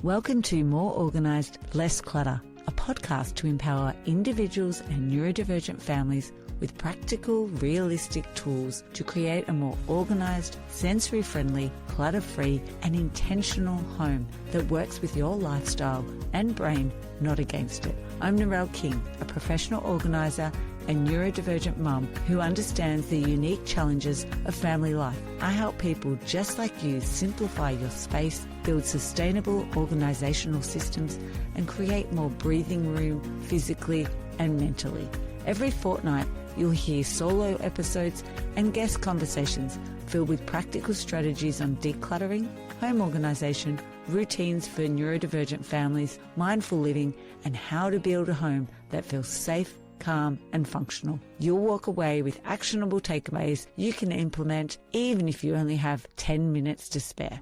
Welcome to More Organised, Less Clutter, a podcast to empower individuals and neurodivergent families with practical, realistic tools to create a more organised, sensory-friendly, clutter-free and intentional home that works with your lifestyle and brain, not against it. I'm Narelle King, a professional organiser and neurodivergent mum who understands the unique challenges of family life. I help people just like you simplify your space, build sustainable organisational systems, and create more breathing room physically and mentally. Every fortnight, you'll hear solo episodes and guest conversations filled with practical strategies on decluttering, home organisation, routines for neurodivergent families, mindful living, and how to build a home that feels safe, calm and functional. You'll walk away with actionable takeaways you can implement even if you only have 10 minutes to spare.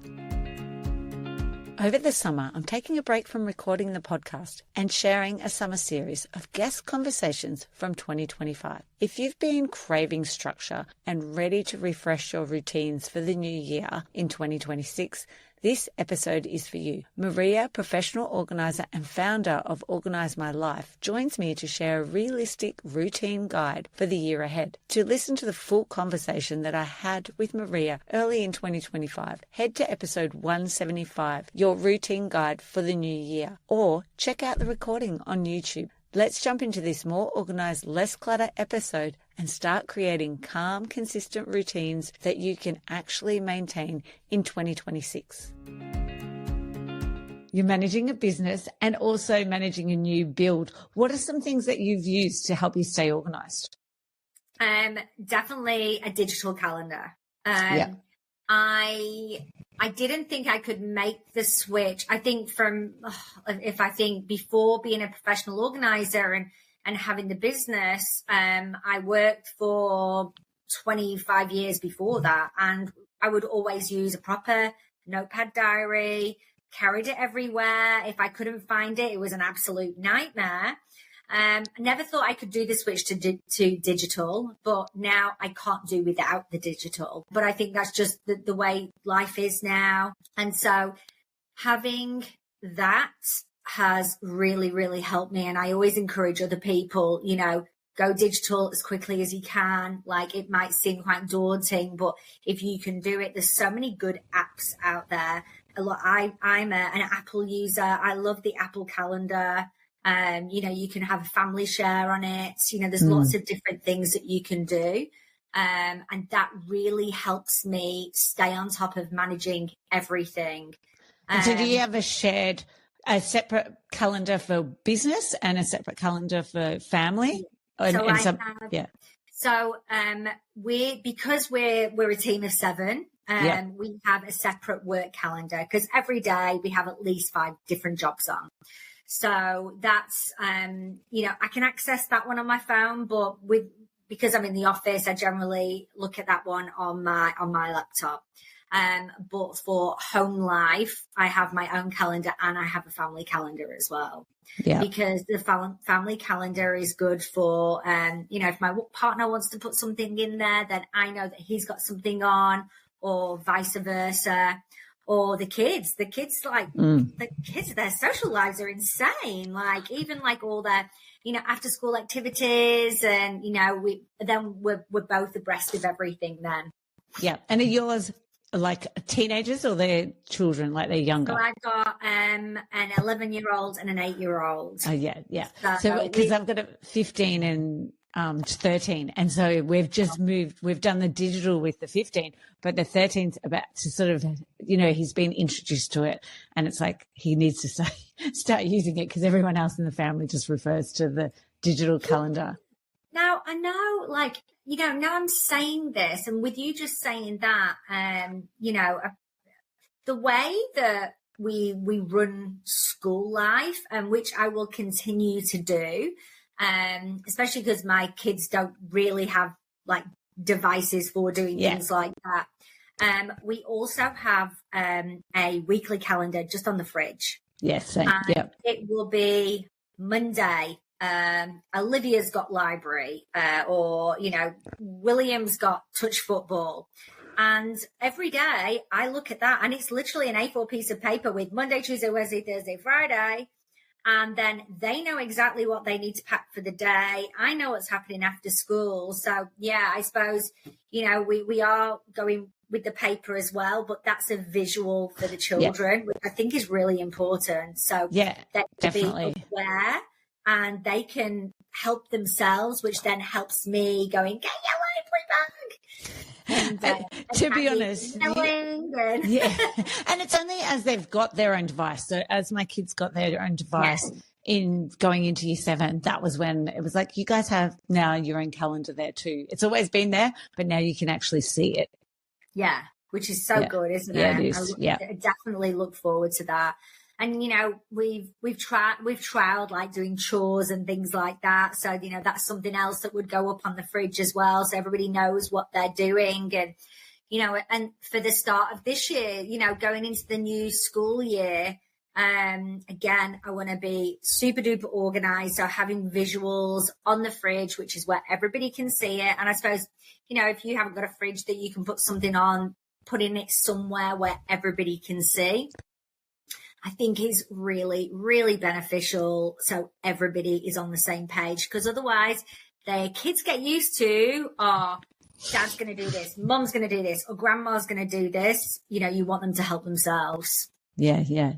Over the summer, I'm taking a break from recording the podcast and sharing a summer series of guest conversations from 2025. If you've been craving structure and ready to refresh your routines for the new year in 2026, this episode is for you. Maria, professional organiser and founder of Organise My Life, joins me to share a realistic routine guide for the year ahead. To listen to the full conversation that I had with Maria early in 2025, head to episode 175, Your Routine Guide for the New Year, or check out the recording on YouTube. Let's jump into this More Organised, Less Clutter episode and start creating calm, consistent routines that you can actually maintain in 2026. You're managing a business and also managing a new build. What are some things that you've used to help you stay organised? Definitely a digital calendar. I didn't think I could make the switch. I think before being a professional organizer and having the business, I worked for 25 years before that. And I would always use a proper notepad diary, carried it everywhere. If I couldn't find it, it was an absolute nightmare. I never thought I could do the switch to digital, but now I can't do without the digital. But I think that's just the way life is now. And so having that has really, really helped me. And I always encourage other people, go digital as quickly as you can. Like, it might seem quite daunting, but if you can do it, there's so many good apps out there. I'm an Apple user. I love the Apple Calendar. You can have a family share on it. There's lots of different things that you can do. And that really helps me stay on top of managing everything. So do you have a separate calendar for business and a separate calendar for family? Because we're a team of 7, we have a separate work calendar because every day we have at least 5 different jobs on. So that's, I can access that one on my phone, but because I'm in the office, I generally look at that one on my laptop. But for home life, I have my own calendar and I have a family calendar as well. Yeah. Because the family calendar is good for, if my partner wants to put something in there, then I know that he's got something on, or vice versa. Or the kids, their social lives are insane. Like, even like all their, after school activities, and, we're both abreast of everything then. Yeah. And are yours like teenagers or they're children, like they're younger? So I've got an 11-year-old and an 8-year-old. Oh, yeah. Yeah. So because I've got a 15 and 13. And so we've just we've done the digital with the 15, but the 13's about to sort of, he's been introduced to it, and it's like he needs to start using it because everyone else in the family just refers to the digital calendar. Now, I know, now I'm saying this, and with you just saying that, the way that we run school life, and which I will continue to do, especially because my kids don't really have like devices for doing things like that. We also have a weekly calendar just on the fridge. Yes, same. It will be Monday. Olivia's got library, or William's got touch football. And every day I look at that, and it's literally an A4 piece of paper with Monday, Tuesday, Wednesday, Thursday, Friday. And then they know exactly what they need to pack for the day. I know what's happening after school. So, yeah, I suppose, we are going with the paper as well, but that's a visual for the children, which I think is really important. So Yeah, they can definitely. be aware and they can help themselves, which then helps me going, get your library bag. And, to be honest, yeah, and it's only as they've got their own device. So as my kids got their own device in going into year 7, that was when it was like, you guys have now your own calendar there too. It's always been there, but now you can actually see it. Yeah, which is so good, isn't it? Yeah, it is. I definitely look forward to that. And we've trialed like doing chores and things like that. So that's something else that would go up on the fridge as well, so everybody knows what they're doing. And and for the start of this year, going into the new school year, again, I want to be super duper organized. So having visuals on the fridge, which is where everybody can see it. And I suppose if you haven't got a fridge that you can put something on, putting it somewhere where everybody can see, I think is really, really beneficial. So everybody is on the same page, because otherwise their kids get used to, dad's going to do this, mum's going to do this, or grandma's going to do this. You want them to help themselves. Yeah.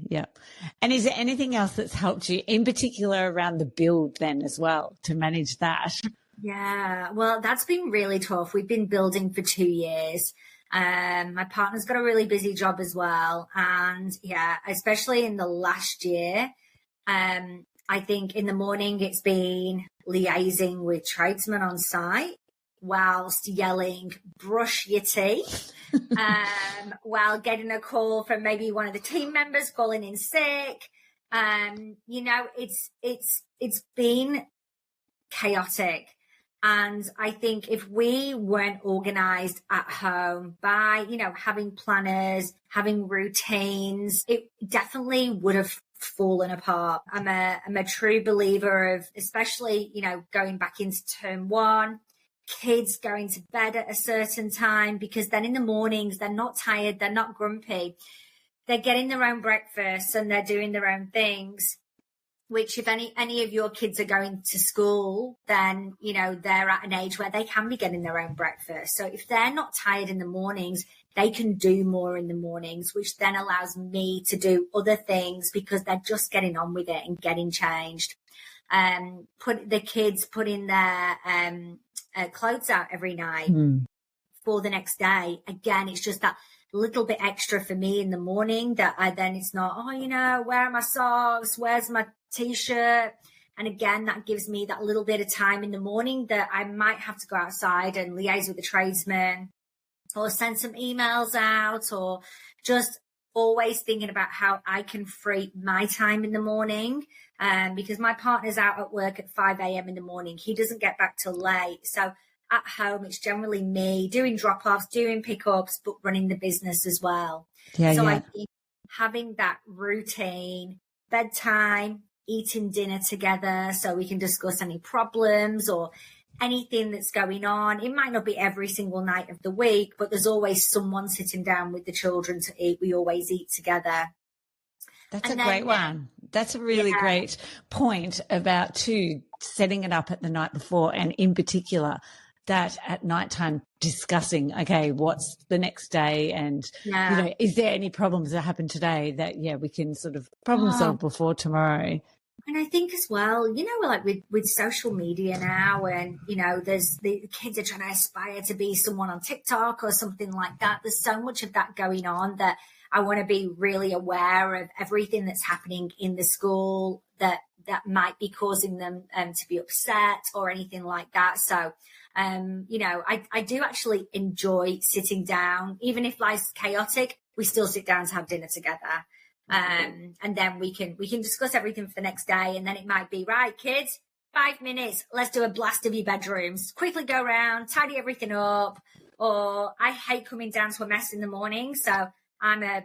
And is there anything else that's helped you in particular around the build then as well to manage that? Yeah, well, that's been really tough. We've been building for 2 years. My partner's got a really busy job as well. And yeah, especially in the last year, I think in the morning it's been liaising with tradesmen on site whilst yelling, brush your teeth, while getting a call from maybe one of the team members calling in sick. It's been chaotic. And I think if we weren't organized at home by, having planners, having routines, it definitely would have fallen apart. I'm a true believer of, especially, going back into term 1, kids going to bed at a certain time, because then in the mornings, they're not tired, they're not grumpy. They're getting their own breakfast and they're doing their own things. Which if any of your kids are going to school, then, they're at an age where they can be getting their own breakfast. So if they're not tired in the mornings, they can do more in the mornings, which then allows me to do other things because they're just getting on with it and getting changed. Putting their clothes out every night for the next day. Again, it's just that little bit extra for me in the morning that it's not, where are my socks? Where's my t-shirt? And again, that gives me that little bit of time in the morning that I might have to go outside and liaise with the tradesman or send some emails out, or just always thinking about how I can free my time in the morning. Because my partner's out at work at 5 a.m. in the morning. He doesn't get back till late. So at home, it's generally me doing drop-offs, doing pickups, but running the business as well. I think having that routine, bedtime, eating dinner together so we can discuss any problems or anything that's going on. It might not be every single night of the week, but there's always someone sitting down with the children to eat. We always eat together. That's a great one. That's a really great point about setting it up at the night before, and in particular that at nighttime discussing, okay, what's the next day, and is there any problems that happened today that we can sort of problem solve before tomorrow. And I think as well, like with social media now, and there's the kids are trying to aspire to be someone on TikTok or something like that. There's so much of that going on that I want to be really aware of everything that's happening in the school that might be causing them to be upset or anything like that. So I do actually enjoy sitting down, even if life's chaotic, we still sit down to have dinner together. And then we can discuss everything for the next day. And then it might be, right, kids, 5 minutes, let's do a blast of your bedrooms, quickly go around, tidy everything up. Or I hate coming down to a mess in the morning. So I'm a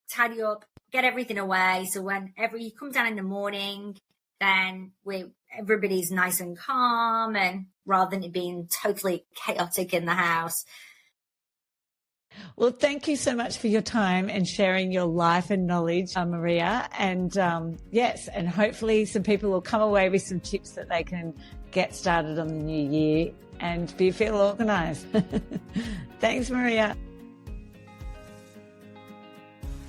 tidy up, get everything away. So whenever you come down in the morning, then everybody's nice and calm, and rather than it being totally chaotic in the house. Well, thank you so much for your time and sharing your life and knowledge, Maria. And yes, and hopefully some people will come away with some tips that they can get started on the new year and feel organised. Thanks, Maria.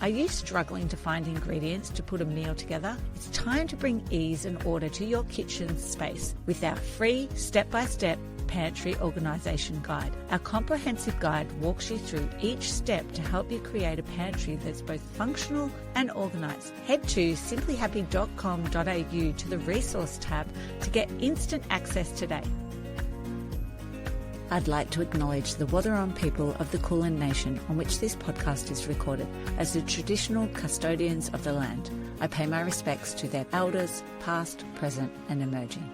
Are you struggling to find ingredients to put a meal together? It's time to bring ease and order to your kitchen space with our free step-by-step pantry organisation guide. Our comprehensive guide walks you through each step to help you create a pantry that's both functional and organised. Head to simplyhappy.com.au to the resource tab to get instant access today. I'd like to acknowledge the Wathaurong people of the Kulin Nation on which this podcast is recorded as the traditional custodians of the land. I pay my respects to their elders, past, present and emerging.